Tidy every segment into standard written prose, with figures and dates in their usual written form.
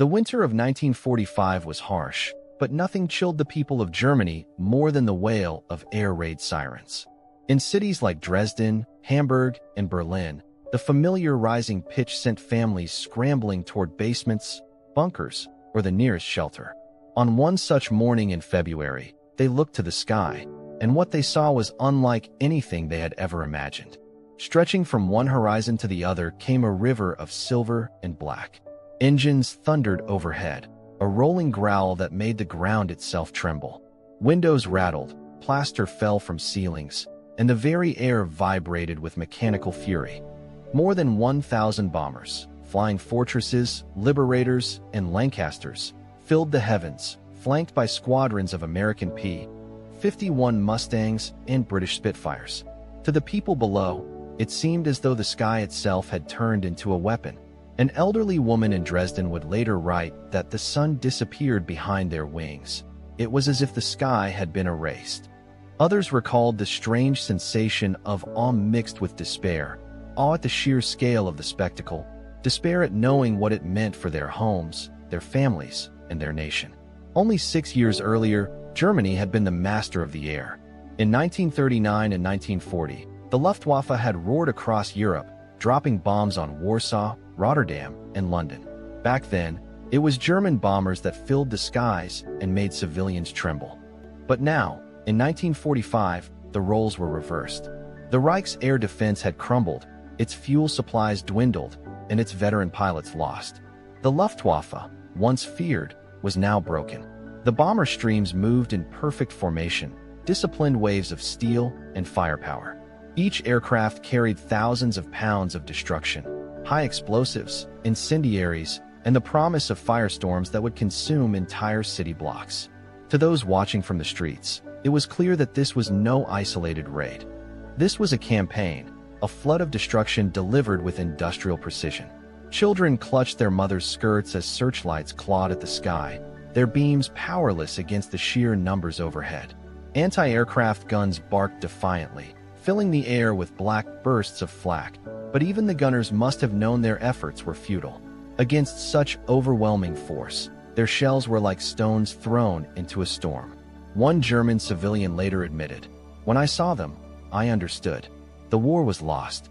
The winter of 1945 was harsh, but nothing chilled the people of Germany more than the wail of air raid sirens. In cities like Dresden, Hamburg, and Berlin, the familiar rising pitch sent families scrambling toward basements, bunkers, or the nearest shelter. On one such morning in February, they looked to the sky, and what they saw was unlike anything they had ever imagined. Stretching from one horizon to the other came a river of silver and black. Engines thundered overhead, a rolling growl that made the ground itself tremble. Windows rattled, plaster fell from ceilings, and the very air vibrated with mechanical fury. More than 1,000 bombers, flying fortresses, Liberators, and Lancasters, filled the heavens, flanked by squadrons of American P-51 Mustangs and British Spitfires. To the people below, it seemed as though the sky itself had turned into a weapon. An elderly woman in Dresden would later write that the sun disappeared behind their wings. It was as if the sky had been erased. Others recalled the strange sensation of awe mixed with despair, awe at the sheer scale of the spectacle, despair at knowing what it meant for their homes, their families, and their nation. Only 6 years earlier, Germany had been the master of the air. In 1939 and 1940, the Luftwaffe had roared across Europe, dropping bombs on Warsaw, Rotterdam, and London. Back then, it was German bombers that filled the skies and made civilians tremble. But now, in 1945, the roles were reversed. The Reich's air defense had crumbled, its fuel supplies dwindled, and its veteran pilots lost. The Luftwaffe, once feared, was now broken. The bomber streams moved in perfect formation, disciplined waves of steel and firepower. Each aircraft carried thousands of pounds of destruction, high explosives, incendiaries, and the promise of firestorms that would consume entire city blocks. To those watching from the streets, it was clear that this was no isolated raid. This was a campaign, a flood of destruction delivered with industrial precision. Children clutched their mothers' skirts as searchlights clawed at the sky, their beams powerless against the sheer numbers overhead. Anti-aircraft guns barked defiantly, filling the air with black bursts of flak, but even the gunners must have known their efforts were futile. Against such overwhelming force, their shells were like stones thrown into a storm. One German civilian later admitted, "When I saw them, I understood. The war was lost.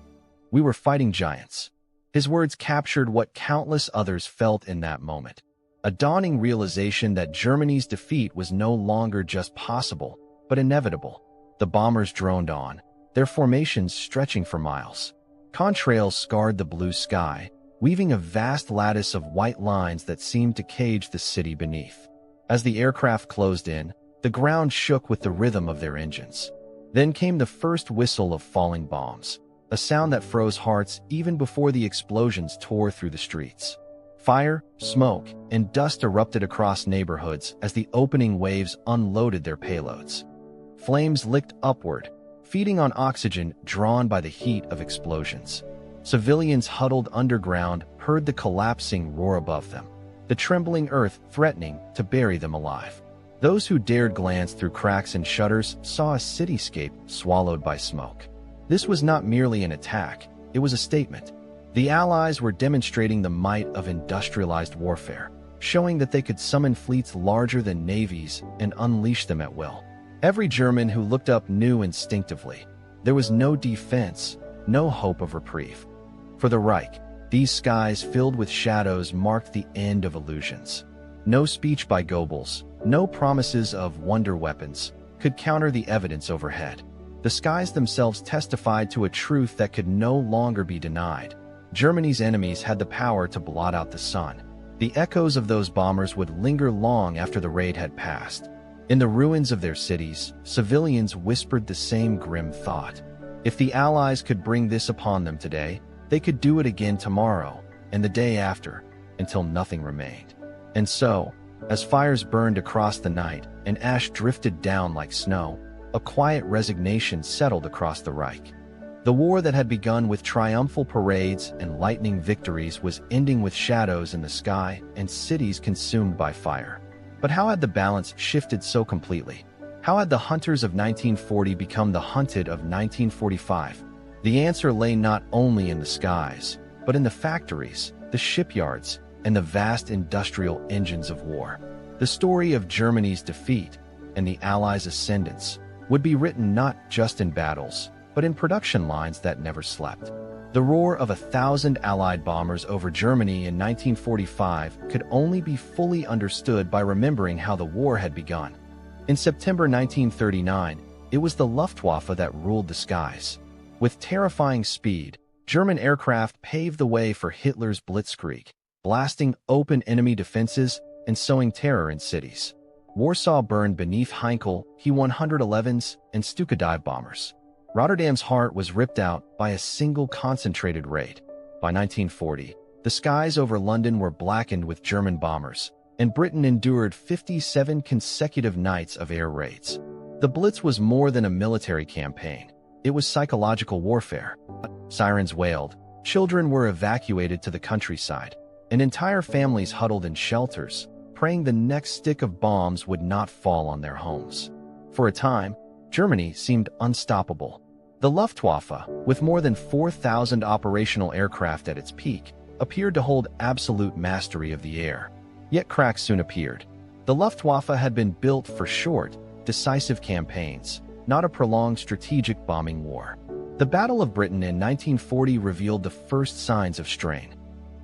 We were fighting giants." His words captured what countless others felt in that moment. A dawning realization that Germany's defeat was no longer just possible, but inevitable. The bombers droned on, their formations stretching for miles. Contrails scarred the blue sky, weaving a vast lattice of white lines that seemed to cage the city beneath. As the aircraft closed in, the ground shook with the rhythm of their engines. Then came the first whistle of falling bombs, a sound that froze hearts even before the explosions tore through the streets. Fire, smoke, and dust erupted across neighborhoods as the opening waves unloaded their payloads. Flames licked upward, feeding on oxygen drawn by the heat of explosions. Civilians huddled underground heard the collapsing roar above them, the trembling earth threatening to bury them alive. Those who dared glance through cracks and shutters saw a cityscape swallowed by smoke. This was not merely an attack, it was a statement. The Allies were demonstrating the might of industrialized warfare, showing that they could summon fleets larger than navies and unleash them at will. Every German who looked up knew instinctively, there was no defense, no hope of reprieve. For the Reich, these skies filled with shadows marked the end of illusions. No speech by Goebbels, no promises of wonder weapons, could counter the evidence overhead. The skies themselves testified to a truth that could no longer be denied. Germany's enemies had the power to blot out the sun. The echoes of those bombers would linger long after the raid had passed. In the ruins of their cities, civilians whispered the same grim thought. If the Allies could bring this upon them today, they could do it again tomorrow, and the day after, until nothing remained. And so, as fires burned across the night and ash drifted down like snow, a quiet resignation settled across the Reich. The war that had begun with triumphal parades and lightning victories was ending with shadows in the sky and cities consumed by fire. But how had the balance shifted so completely? How had the hunters of 1940 become the hunted of 1945? The answer lay not only in the skies, but in the factories, the shipyards, and the vast industrial engines of war. The story of Germany's defeat and the Allies' ascendance would be written not just in battles, but in production lines that never slept. The roar of 1,000 Allied bombers over Germany in 1945 could only be fully understood by remembering how the war had begun. In September 1939, it was the Luftwaffe that ruled the skies. With terrifying speed, German aircraft paved the way for Hitler's blitzkrieg, blasting open enemy defenses and sowing terror in cities. Warsaw burned beneath Heinkel He-111s and Stuka dive bombers. Rotterdam's heart was ripped out by a single concentrated raid. By 1940, the skies over London were blackened with German bombers, and Britain endured 57 consecutive nights of air raids. The Blitz was more than a military campaign. It was psychological warfare. Sirens wailed, children were evacuated to the countryside, and entire families huddled in shelters, praying the next stick of bombs would not fall on their homes. For a time, Germany seemed unstoppable. The Luftwaffe, with more than 4,000 operational aircraft at its peak, appeared to hold absolute mastery of the air. Yet cracks soon appeared. The Luftwaffe had been built for short, decisive campaigns, not a prolonged strategic bombing war. The Battle of Britain in 1940 revealed the first signs of strain.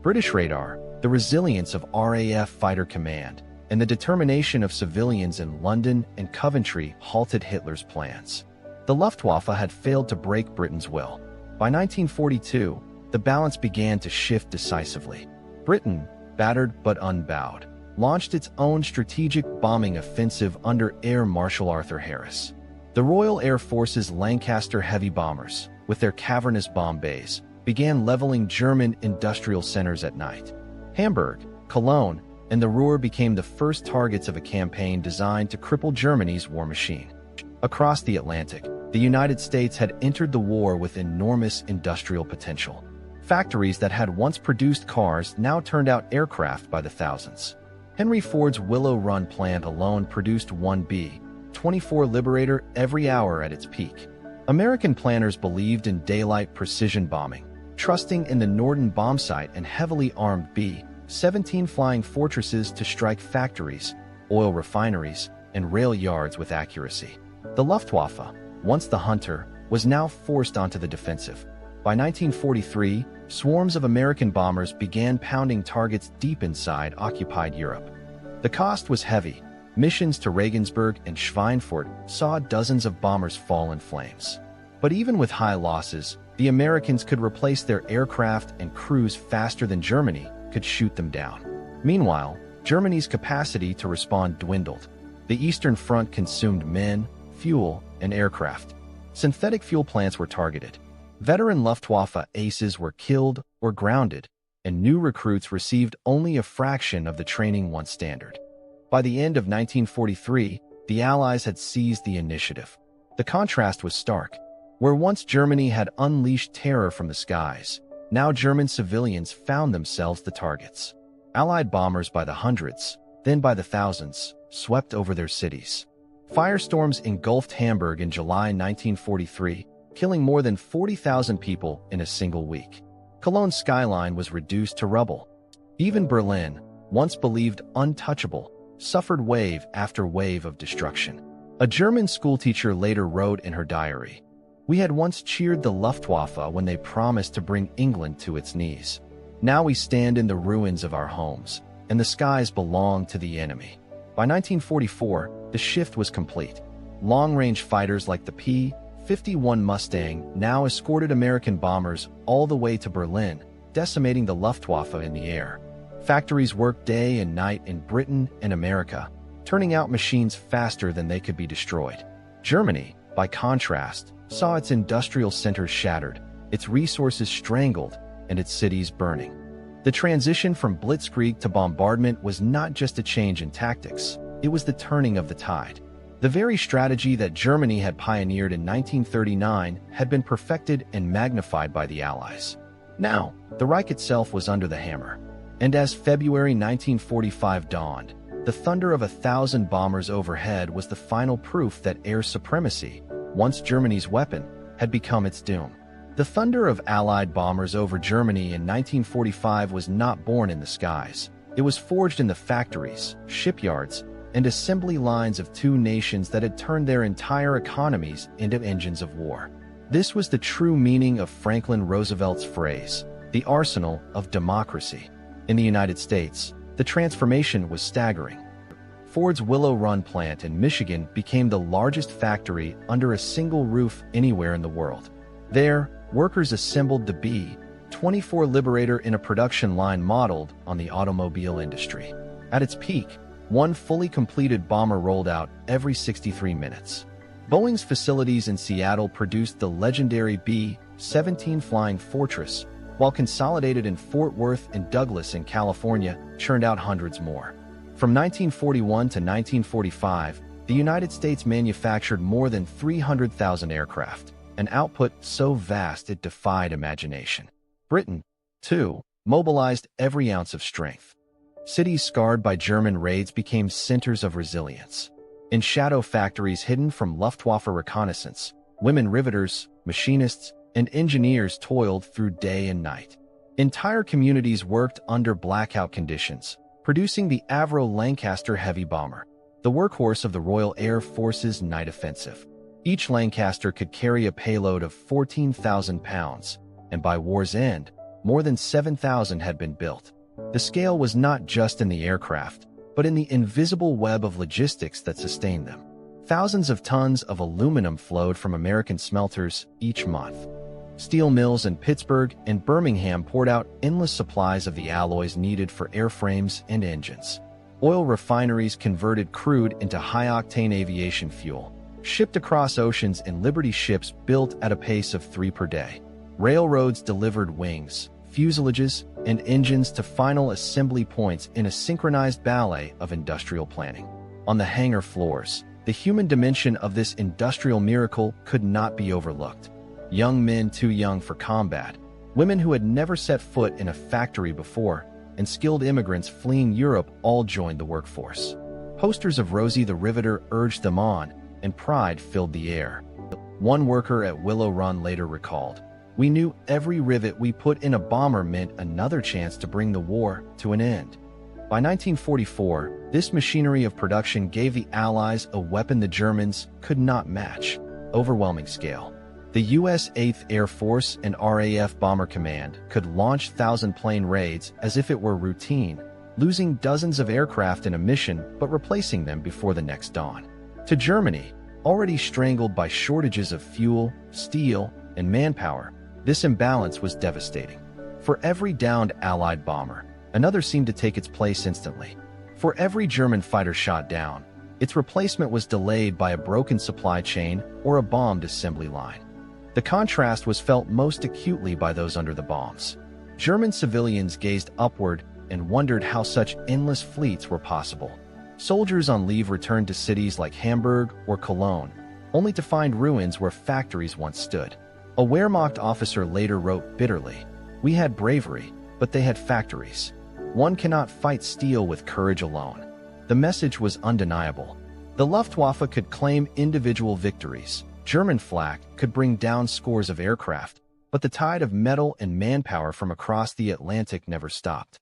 British radar, the resilience of RAF Fighter Command, and the determination of civilians in London and Coventry halted Hitler's plans. The Luftwaffe had failed to break Britain's will. By 1942, the balance began to shift decisively. Britain, battered but unbowed, launched its own strategic bombing offensive under Air Marshal Arthur Harris. The Royal Air Force's Lancaster heavy bombers, with their cavernous bomb bays, began leveling German industrial centers at night. Hamburg, Cologne, and the Ruhr became the first targets of a campaign designed to cripple Germany's war machine. Across the Atlantic, the United States had entered the war with enormous industrial potential. Factories that had once produced cars now turned out aircraft by the thousands. Henry Ford's Willow Run plant alone produced one B-24 Liberator every hour at its peak. American planners believed in daylight precision bombing, trusting in the Norden bombsight and heavily armed B-17 flying fortresses to strike factories, oil refineries, and rail yards with accuracy. The Luftwaffe, once the hunter, was now forced onto the defensive. By 1943, swarms of American bombers began pounding targets deep inside occupied Europe. The cost was heavy. Missions to Regensburg and Schweinfurt saw dozens of bombers fall in flames. But even with high losses, the Americans could replace their aircraft and crews faster than Germany could shoot them down. Meanwhile, Germany's capacity to respond dwindled. The Eastern Front consumed men, fuel, and aircraft. Synthetic fuel plants were targeted. Veteran Luftwaffe aces were killed or grounded, and new recruits received only a fraction of the training once standard. By the end of 1943, the Allies had seized the initiative. The contrast was stark. Where once Germany had unleashed terror from the skies, now German civilians found themselves the targets. Allied bombers by the hundreds, then by the thousands, swept over their cities. Firestorms engulfed Hamburg in July 1943, killing more than 40,000 people in a single week. Cologne's skyline was reduced to rubble. Even Berlin, once believed untouchable, suffered wave after wave of destruction. A German schoolteacher later wrote in her diary, "We had once cheered the Luftwaffe when they promised to bring England to its knees. Now we stand in the ruins of our homes, and the skies belong to the enemy." By 1944, the shift was complete. Long-range fighters like the P-51 Mustang now escorted American bombers all the way to Berlin, decimating the Luftwaffe in the air. Factories worked day and night in Britain and America, turning out machines faster than they could be destroyed. Germany, by contrast, saw its industrial centers shattered, its resources strangled, and its cities burning. The transition from blitzkrieg to bombardment was not just a change in tactics, it was the turning of the tide. The very strategy that Germany had pioneered in 1939 had been perfected and magnified by the Allies. Now, the Reich itself was under the hammer. And as February 1945 dawned, the thunder of 1,000 bombers overhead was the final proof that air supremacy, once Germany's weapon, had become its doom. The thunder of Allied bombers over Germany in 1945 was not born in the skies. It was forged in the factories, shipyards, and assembly lines of two nations that had turned their entire economies into engines of war. This was the true meaning of Franklin Roosevelt's phrase, the arsenal of democracy. In the United States, the transformation was staggering. Ford's Willow Run plant in Michigan became the largest factory under a single roof anywhere in the world. There, workers assembled the B-24 Liberator in a production line modeled on the automobile industry. At its peak, one fully completed bomber rolled out every 63 minutes. Boeing's facilities in Seattle produced the legendary B-17 Flying Fortress, while consolidated in Fort Worth and Douglas in California churned out hundreds more. From 1941 to 1945, the United States manufactured more than 300,000 aircraft, an output so vast it defied imagination. Britain, too, mobilized every ounce of strength. Cities scarred by German raids became centers of resilience. In shadow factories hidden from Luftwaffe reconnaissance, women riveters, machinists, and engineers toiled through day and night. Entire communities worked under blackout conditions, producing the Avro Lancaster heavy bomber, the workhorse of the Royal Air Force's night offensive. Each Lancaster could carry a payload of 14,000 pounds, and by war's end, more than 7,000 had been built. The scale was not just in the aircraft, but in the invisible web of logistics that sustained them. Thousands of tons of aluminum flowed from American smelters each month. Steel mills in Pittsburgh and Birmingham poured out endless supplies of the alloys needed for airframes and engines. Oil refineries converted crude into high-octane aviation fuel, shipped across oceans in Liberty ships built at a pace of 3 per day. Railroads delivered wings, fuselages, and engines to final assembly points in a synchronized ballet of industrial planning. On the hangar floors, the human dimension of this industrial miracle could not be overlooked. Young men too young for combat, women who had never set foot in a factory before, and skilled immigrants fleeing Europe all joined the workforce. Posters of Rosie the Riveter urged them on, and pride filled the air. One worker at Willow Run later recalled, "We knew every rivet we put in a bomber meant another chance to bring the war to an end." By 1944, this machinery of production gave the Allies a weapon the Germans could not match: overwhelming scale. The U.S. 8th Air Force and RAF Bomber Command could launch 1,000-plane raids as if it were routine, losing dozens of aircraft in a mission but replacing them before the next dawn. To Germany, already strangled by shortages of fuel, steel, and manpower, this imbalance was devastating. For every downed Allied bomber, another seemed to take its place instantly. For every German fighter shot down, its replacement was delayed by a broken supply chain or a bombed assembly line. The contrast was felt most acutely by those under the bombs. German civilians gazed upward and wondered how such endless fleets were possible. Soldiers on leave returned to cities like Hamburg or Cologne, only to find ruins where factories once stood. A Wehrmacht officer later wrote bitterly, "We had bravery, but they had factories. One cannot fight steel with courage alone." The message was undeniable. The Luftwaffe could claim individual victories. German flak could bring down scores of aircraft, but the tide of metal and manpower from across the Atlantic never stopped.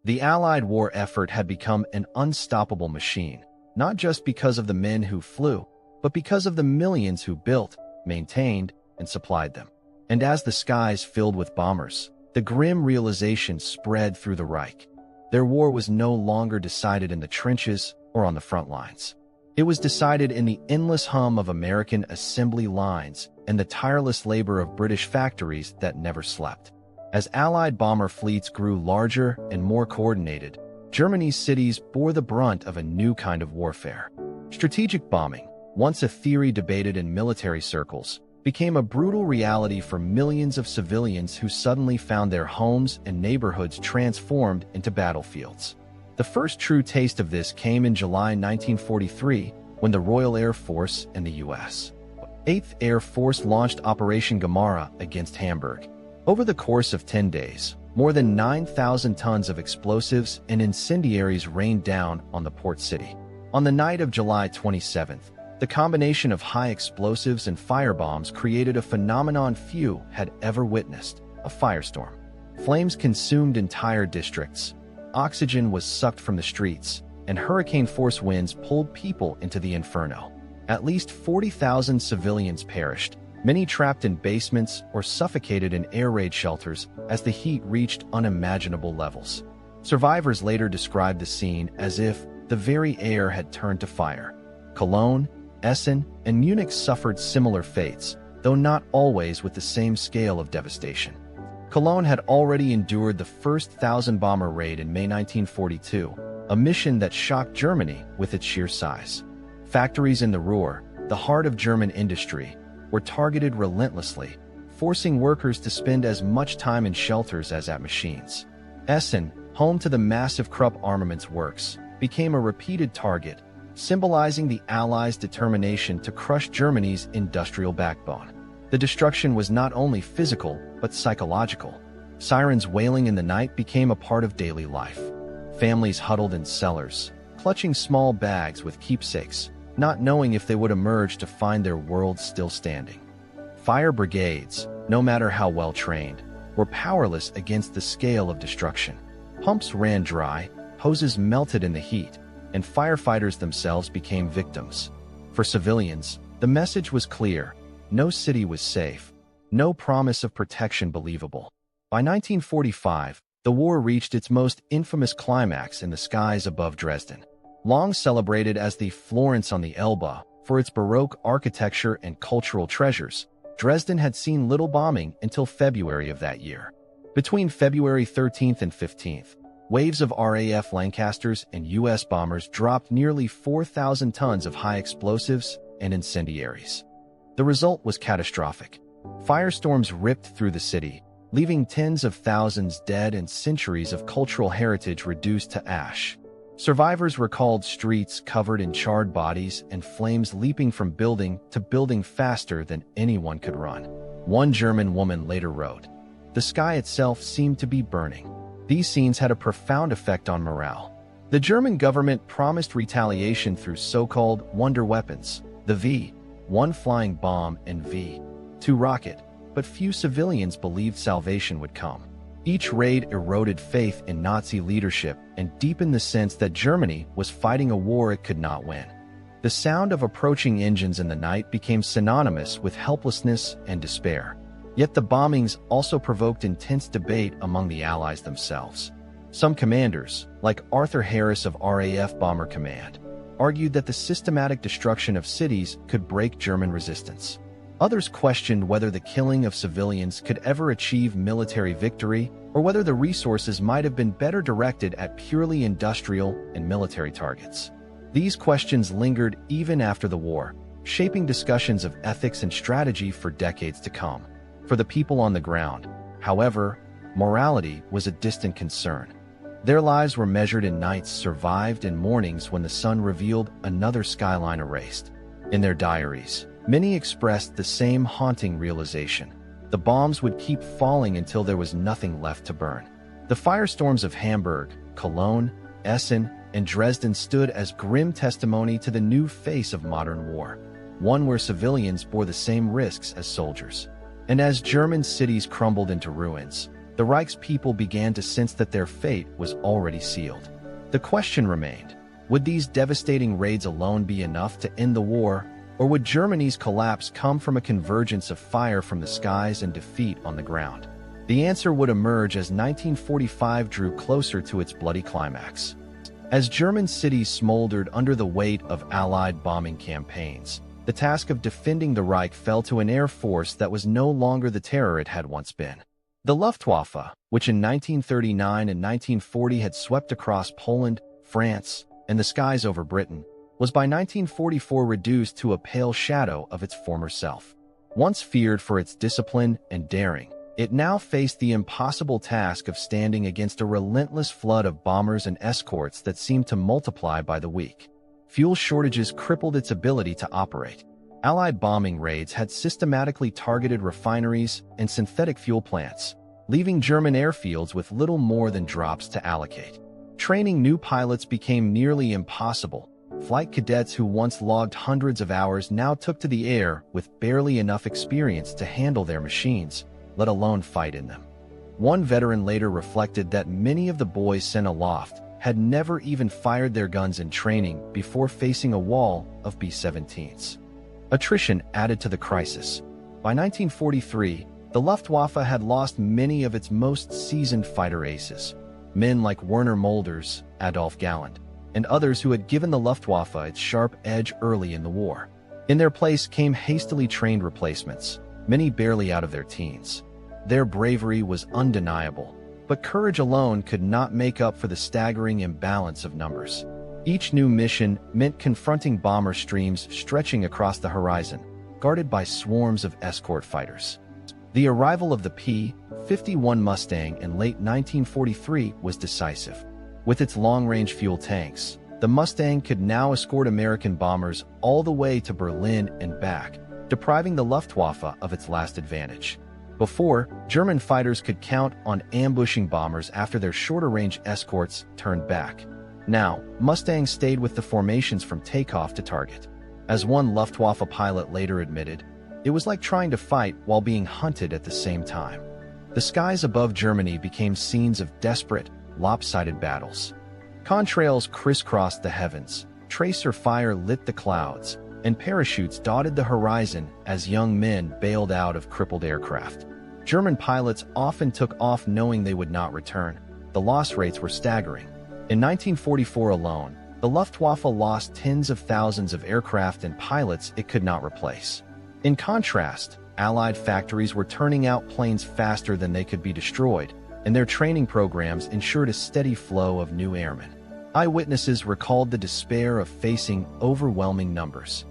The Allied war effort had become an unstoppable machine, not just because of the men who flew, but because of the millions who built, maintained, and supplied them. And as the skies filled with bombers, the grim realization spread through the Reich. Their war was no longer decided in the trenches or on the front lines. It was decided in the endless hum of American assembly lines and the tireless labor of British factories that never slept. As Allied bomber fleets grew larger and more coordinated, Germany's cities bore the brunt of a new kind of warfare. Strategic bombing, once a theory debated in military circles, became a brutal reality for millions of civilians who suddenly found their homes and neighborhoods transformed into battlefields. The first true taste of this came in July 1943, when the Royal Air Force and the U.S. 8th Air Force launched Operation Gamara against Hamburg. Over the course of 10 days, more than 9,000 tons of explosives and incendiaries rained down on the port city. On the night of July 27th, The combination of high explosives and firebombs created a phenomenon few had ever witnessed, a firestorm. Flames consumed entire districts. Oxygen was sucked from the streets, and hurricane-force winds pulled people into the inferno. At least 40,000 civilians perished, many trapped in basements or suffocated in air raid shelters as the heat reached unimaginable levels. Survivors later described the scene as if the very air had turned to fire. Cologne, Essen, and Munich suffered similar fates, though not always with the same scale of devastation. Cologne had already endured the first 1,000-bomber raid in May 1942, a mission that shocked Germany with its sheer size. Factories in the Ruhr, the heart of German industry, were targeted relentlessly, forcing workers to spend as much time in shelters as at machines. Essen, home to the massive Krupp armaments works, became a repeated target, symbolizing the Allies' determination to crush Germany's industrial backbone. The destruction was not only physical, but psychological. Sirens wailing in the night became a part of daily life. Families huddled in cellars, clutching small bags with keepsakes, not knowing if they would emerge to find their world still standing. Fire brigades, no matter how well trained, were powerless against the scale of destruction. Pumps ran dry, hoses melted in the heat, and firefighters themselves became victims. For civilians, the message was clear: no city was safe, no promise of protection believable. By 1945, the war reached its most infamous climax in the skies above Dresden. Long celebrated as the Florence on the Elbe for its Baroque architecture and cultural treasures, Dresden had seen little bombing until February of that year. Between February 13th and 15th, waves of RAF Lancasters and U.S. bombers dropped nearly 4,000 tons of high explosives and incendiaries. The result was catastrophic. Firestorms ripped through the city, leaving tens of thousands dead and centuries of cultural heritage reduced to ash. Survivors recalled streets covered in charred bodies and flames leaping from building to building faster than anyone could run. One German woman later wrote, "The sky itself seemed to be burning." These scenes had a profound effect on morale. The German government promised retaliation through so-called wonder weapons, the V-1 flying bomb and V-2 rocket, but few civilians believed salvation would come. Each raid eroded faith in Nazi leadership and deepened the sense that Germany was fighting a war it could not win. The sound of approaching engines in the night became synonymous with helplessness and despair. Yet the bombings also provoked intense debate among the Allies themselves. Some commanders, like Arthur Harris of RAF Bomber Command, argued that the systematic destruction of cities could break German resistance. Others questioned whether the killing of civilians could ever achieve military victory, or whether the resources might have been better directed at purely industrial and military targets. These questions lingered even after the war, shaping discussions of ethics and strategy for decades to come. For the people on the ground, however, morality was a distant concern. Their lives were measured in nights survived and mornings when the sun revealed another skyline erased. In their diaries, many expressed the same haunting realization: the bombs would keep falling until there was nothing left to burn. The firestorms of Hamburg, Cologne, Essen, and Dresden stood as grim testimony to the new face of modern war, one where civilians bore the same risks as soldiers. And as German cities crumbled into ruins, the Reich's people began to sense that their fate was already sealed. The question remained: would these devastating raids alone be enough to end the war, or would Germany's collapse come from a convergence of fire from the skies and defeat on the ground? The answer would emerge as 1945 drew closer to its bloody climax. As German cities smoldered under the weight of Allied bombing campaigns, the task of defending the Reich fell to an air force that was no longer the terror it had once been. The Luftwaffe, which in 1939 and 1940 had swept across Poland, France, and the skies over Britain, was by 1944 reduced to a pale shadow of its former self. Once feared for its discipline and daring, it now faced the impossible task of standing against a relentless flood of bombers and escorts that seemed to multiply by the week. Fuel shortages crippled its ability to operate. Allied bombing raids had systematically targeted refineries and synthetic fuel plants, leaving German airfields with little more than drops to allocate. Training new pilots became nearly impossible, Flight cadets who once logged hundreds of hours now took to the air with barely enough experience to handle their machines, let alone fight in them. One veteran later reflected that many of the boys sent aloft had never even fired their guns in training before facing a wall of B-17s. Attrition added to the crisis. By 1943, the Luftwaffe had lost many of its most seasoned fighter aces, men like Werner Mulders, Adolf Galland, and others who had given the Luftwaffe its sharp edge early in the war. In their place came hastily trained replacements, many barely out of their teens. Their bravery was undeniable, but courage alone could not make up for the staggering imbalance of numbers. Each new mission meant confronting bomber streams stretching across the horizon, guarded by swarms of escort fighters. The arrival of the P-51 Mustang in late 1943 was decisive. With its long-range fuel tanks, the Mustang could now escort American bombers all the way to Berlin and back, depriving the Luftwaffe of its last advantage. Before, German fighters could count on ambushing bombers after their shorter-range escorts turned back. Now, Mustangs stayed with the formations from takeoff to target. As one Luftwaffe pilot later admitted, it was like trying to fight while being hunted at the same time. The skies above Germany became scenes of desperate, lopsided battles. Contrails crisscrossed the heavens, tracer fire lit the clouds, and parachutes dotted the horizon as young men bailed out of crippled aircraft. German pilots often took off knowing they would not return. The loss rates were staggering. In 1944 alone, the Luftwaffe lost tens of thousands of aircraft and pilots it could not replace. In contrast, Allied factories were turning out planes faster than they could be destroyed, and their training programs ensured a steady flow of new airmen. Eyewitnesses recalled the despair of facing overwhelming numbers.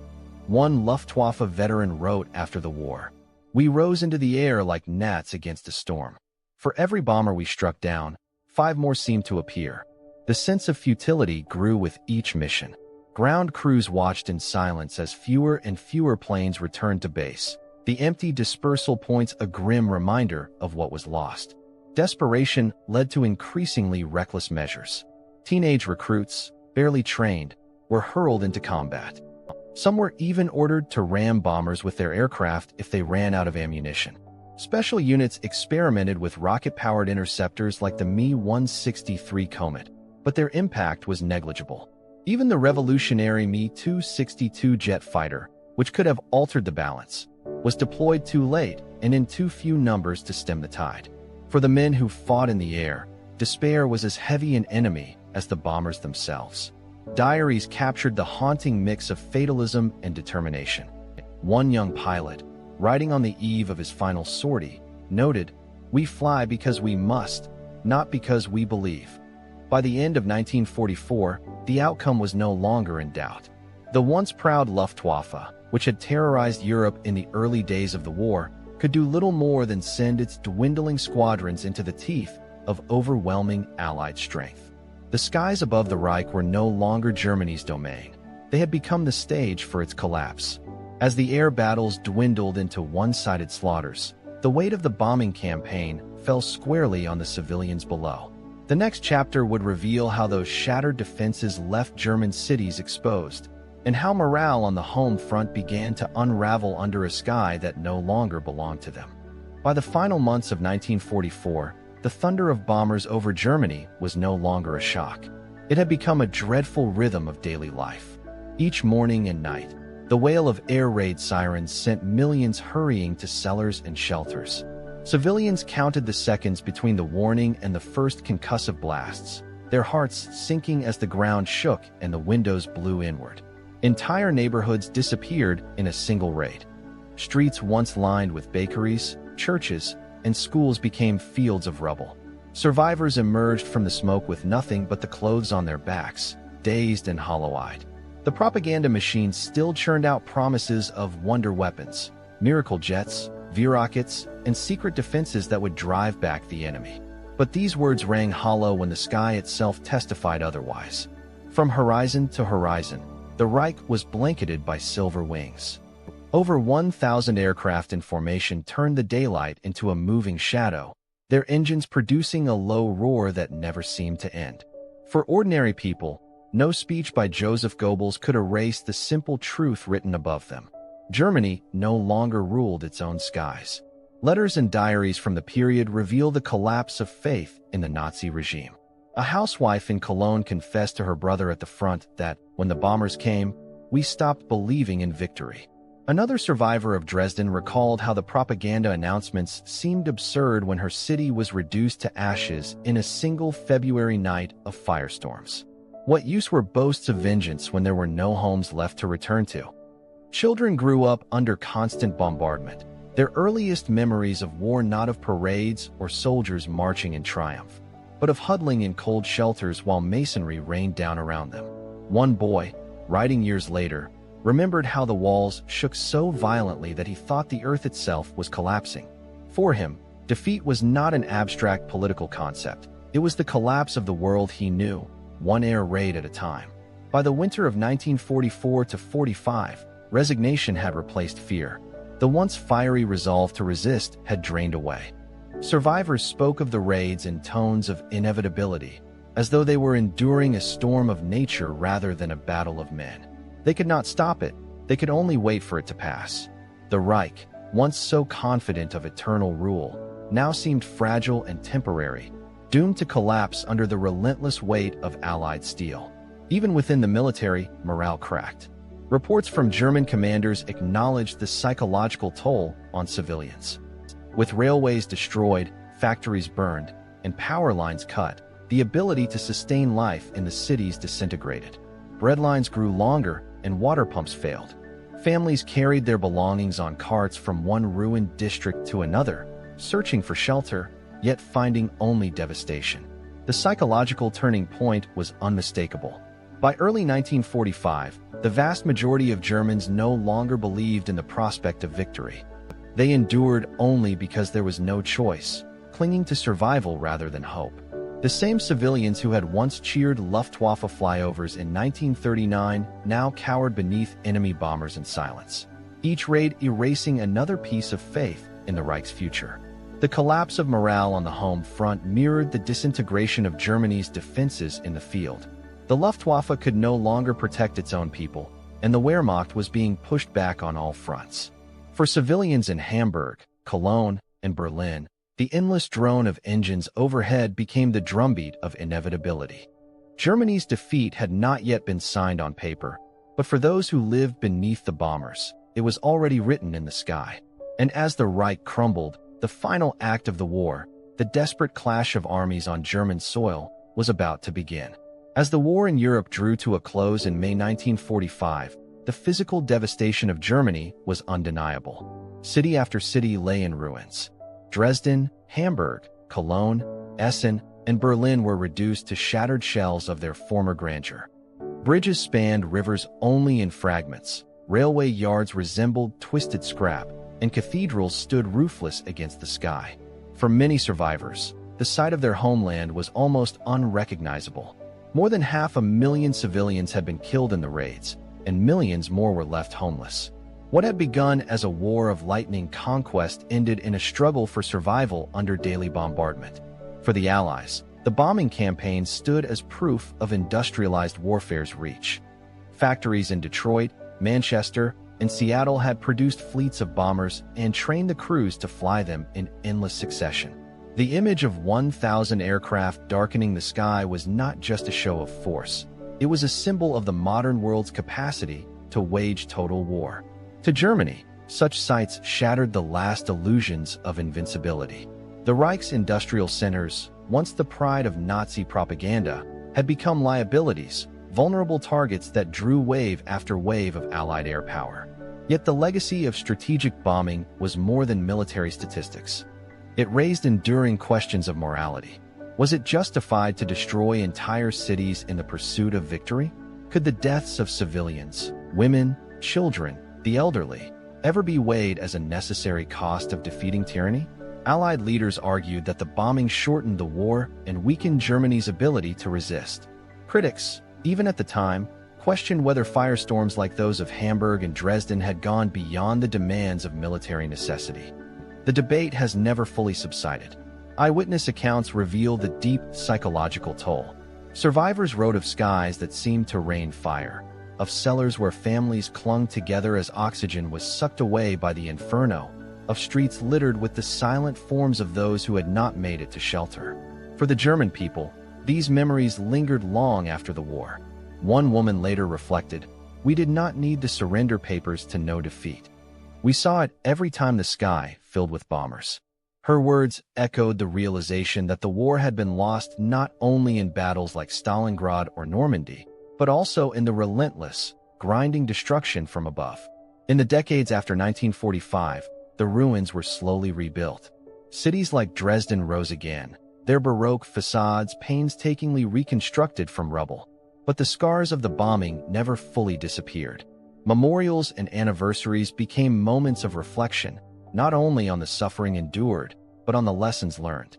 One Luftwaffe veteran wrote after the war, "We rose into the air like gnats against a storm. For every bomber we struck down, 5 more seemed to appear. The sense of futility grew with each mission. Ground crews watched in silence as fewer and fewer planes returned to base, the empty dispersal points a grim reminder of what was lost. Desperation led to increasingly reckless measures. Teenage recruits, barely trained, were hurled into combat. Some were even ordered to ram bombers with their aircraft if they ran out of ammunition. Special units experimented with rocket-powered interceptors like the Me-163 Comet, but their impact was negligible. Even the revolutionary Me-262 jet fighter, which could have altered the balance, was deployed too late and in too few numbers to stem the tide. For the men who fought in the air, despair was as heavy an enemy as the bombers themselves. Diaries captured the haunting mix of fatalism and determination. One young pilot, writing on the eve of his final sortie, noted, "We fly because we must, not because we believe." By the end of 1944, the outcome was no longer in doubt. The once proud Luftwaffe, which had terrorized Europe in the early days of the war, could do little more than send its dwindling squadrons into the teeth of overwhelming Allied strength. The skies above the Reich were no longer Germany's domain. They had become the stage for its collapse. As the air battles dwindled into one-sided slaughters, the weight of the bombing campaign fell squarely on the civilians below. The next chapter would reveal how those shattered defenses left German cities exposed, and how morale on the home front began to unravel under a sky that no longer belonged to them. By the final months of 1944, the thunder of bombers over Germany was no longer a shock. It had become a dreadful rhythm of daily life. Each morning and night, the wail of air raid sirens sent millions hurrying to cellars and shelters. Civilians counted the seconds between the warning and the first concussive blasts, their hearts sinking as the ground shook and the windows blew inward. Entire neighborhoods disappeared in a single raid. Streets once lined with bakeries, churches, and schools became fields of rubble. Survivors emerged from the smoke with nothing but the clothes on their backs, dazed and hollow-eyed. The propaganda machine still churned out promises of wonder weapons, miracle jets, V-rockets, and secret defenses that would drive back the enemy. But these words rang hollow when the sky itself testified otherwise. From horizon to horizon, the Reich was blanketed by silver wings. Over 1,000 aircraft in formation turned the daylight into a moving shadow, their engines producing a low roar that never seemed to end. For ordinary people, No speech by Joseph Goebbels could erase the simple truth written above them. Germany no longer ruled its own skies. Letters and diaries from the period reveal the collapse of faith in the Nazi regime. A housewife in Cologne confessed to her brother at the front that, when the bombers came, we stopped believing in victory. Another survivor of Dresden recalled how the propaganda announcements seemed absurd when her city was reduced to ashes in a single February night of firestorms. What use were boasts of vengeance when there were no homes left to return to? Children grew up under constant bombardment, their earliest memories of war not of parades or soldiers marching in triumph, but of huddling in cold shelters while masonry rained down around them. One boy, writing years later, remembered how the walls shook so violently that he thought the earth itself was collapsing. For him, defeat was not an abstract political concept. It was the collapse of the world he knew, one air raid at a time. By the winter of 1944-45, resignation had replaced fear. The once fiery resolve to resist had drained away. Survivors spoke of the raids in tones of inevitability, as though they were enduring a storm of nature rather than a battle of men. They could not stop it, they could only wait for it to pass. The Reich, once so confident of eternal rule, now seemed fragile and temporary, doomed to collapse under the relentless weight of Allied steel. Even within the military, morale cracked. Reports from German commanders acknowledged the psychological toll on civilians. With railways destroyed, factories burned, and power lines cut, the ability to sustain life in the cities disintegrated. Bread lines grew longer, and water pumps failed. Families carried their belongings on carts from one ruined district to another, searching for shelter, yet finding only devastation. The psychological turning point was unmistakable. By early 1945, the vast majority of Germans no longer believed in the prospect of victory. They endured only because there was no choice, clinging to survival rather than hope. The same civilians who had once cheered Luftwaffe flyovers in 1939 now cowered beneath enemy bombers in silence, each raid erasing another piece of faith in the Reich's future. The collapse of morale on the home front mirrored the disintegration of Germany's defenses in the field. The Luftwaffe could no longer protect its own people, and the Wehrmacht was being pushed back on all fronts. For civilians in Hamburg, Cologne, and Berlin, the endless drone of engines overhead became the drumbeat of inevitability. Germany's defeat had not yet been signed on paper, but for those who lived beneath the bombers, it was already written in the sky. And as the Reich crumbled, the final act of the war, the desperate clash of armies on German soil, was about to begin. As the war in Europe drew to a close in May 1945, the physical devastation of Germany was undeniable. City after city lay in ruins. Dresden, Hamburg, Cologne, Essen, and Berlin were reduced to shattered shells of their former grandeur. Bridges spanned rivers only in fragments, railway yards resembled twisted scrap, and cathedrals stood roofless against the sky. For many survivors, the sight of their homeland was almost unrecognizable. More than 500,000 civilians had been killed in the raids, and millions more were left homeless. What had begun as a war of lightning conquest ended in a struggle for survival under daily bombardment. For the Allies, the bombing campaign stood as proof of industrialized warfare's reach. Factories in Detroit, Manchester, and Seattle had produced fleets of bombers and trained the crews to fly them in endless succession. The image of 1,000 aircraft darkening the sky was not just a show of force. It was a symbol of the modern world's capacity to wage total war. To Germany, such sights shattered the last illusions of invincibility. The Reich's industrial centers, once the pride of Nazi propaganda, had become liabilities, vulnerable targets that drew wave after wave of Allied air power. Yet the legacy of strategic bombing was more than military statistics. It raised enduring questions of morality. Was it justified to destroy entire cities in the pursuit of victory? Could the deaths of civilians, women, children, the elderly, ever be weighed as a necessary cost of defeating tyranny? Allied leaders argued that the bombing shortened the war and weakened Germany's ability to resist. Critics, even at the time, questioned whether firestorms like those of Hamburg and Dresden had gone beyond the demands of military necessity. The debate has never fully subsided. Eyewitness accounts reveal the deep psychological toll. Survivors wrote of skies that seemed to rain fire, of cellars where families clung together as oxygen was sucked away by the inferno, of streets littered with the silent forms of those who had not made it to shelter. For the German people, these memories lingered long after the war. One woman later reflected, "We did not need the surrender papers to know defeat. We saw it every time the sky filled with bombers." Her words echoed the realization that the war had been lost not only in battles like Stalingrad or Normandy, but also in the relentless, grinding destruction from above. In the decades after 1945, the ruins were slowly rebuilt. Cities like Dresden rose again, their Baroque facades painstakingly reconstructed from rubble. But the scars of the bombing never fully disappeared. Memorials and anniversaries became moments of reflection, not only on the suffering endured, but on the lessons learned.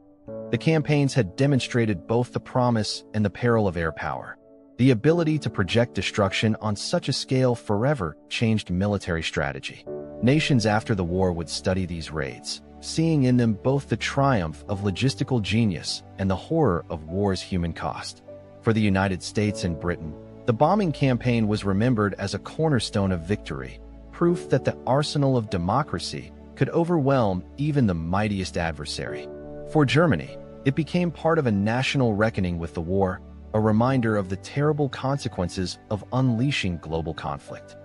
The campaigns had demonstrated both the promise and the peril of air power. The ability to project destruction on such a scale forever changed military strategy. Nations after the war would study these raids, seeing in them both the triumph of logistical genius and the horror of war's human cost. For the United States and Britain, the bombing campaign was remembered as a cornerstone of victory, proof that the arsenal of democracy could overwhelm even the mightiest adversary. For Germany, it became part of a national reckoning with the war, a reminder of the terrible consequences of unleashing global conflict.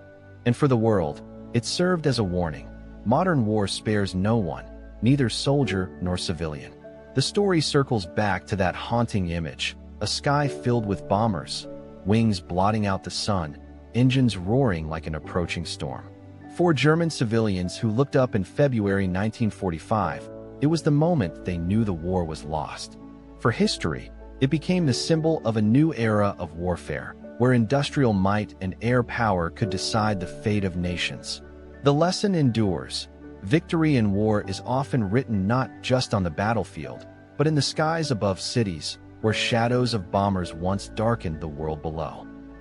And for the world, it served as a warning. Modern war spares no one, neither soldier nor civilian. The story circles back to that haunting image, a sky filled with bombers, wings blotting out the sun, engines roaring like an approaching storm. For German civilians who looked up in February 1945, it was the moment they knew the war was lost. For history, it became the symbol of a new era of warfare, where industrial might and air power could decide the fate of nations. The lesson endures. Victory in war is often written not just on the battlefield, but in the skies above cities, where shadows of bombers once darkened the world below.